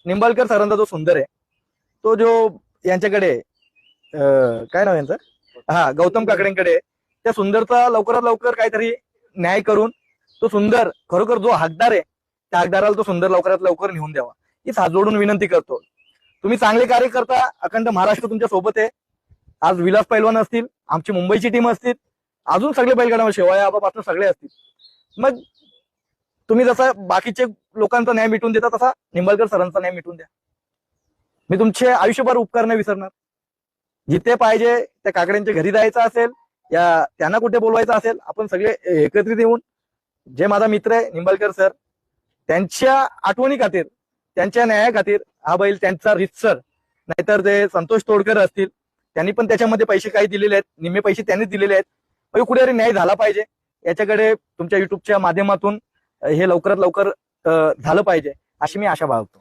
निंबाळकर सरांचा जो सुंदर आहे तो जो यांच्याकडे काय नाव यांचं, हा गौतम काकडेंकडे आहे. त्या सुंदरचा लवकरात लवकर काहीतरी न्याय करून तो सुंदर खरोखर जो हकदार आहे त्या हकदाराला तो सुंदर लवकरात लवकर नेऊन द्यावा हीच हात जोडून विनंती करतो. तुम्ही चांगले कार्य करता, अखंड महाराष्ट्र तुमच्या सोबत आहे. आज विलास पैलवान असतील, आमची मुंबईची टीम असतील, अजून सगळे बैलगाड्यावर शिवाय आबापासून सगळे असतील. मग तुम्ही जसा बाकीचे लोकांचा न्याय मिटून देता तसा निंबाळकर सरांचा न्याय मिटून द्या. मी तुमचे आयुष्यभर उपकार नाही विसरणार. जिथे पाहिजे त्या काकड्यांच्या घरी जायचं असेल या त्यांना कुठे बोलवायचं असेल, आपण सगळे एकत्रित येऊन, जे माझा मित्र आहे निंबाळकर सर, त्यांच्या आठवणी खातीर, त्यांच्या न्याया खातीर हा बैल त्यांचा रितसर, नाहीतर ते संतोष तोडकर असतील, त्यांनी पण त्याच्यामध्ये पैसे काही दिलेले आहेत, निम्मे पैसे त्यांनीच दिलेले आहेत. पण कुठेतरी न्याय झाला पाहिजे याच्याकडे तुमच्या युट्यूबच्या माध्यमातून हे लवकरात लवकर झालं पाहिजे अशी मी आशा बाळगतो.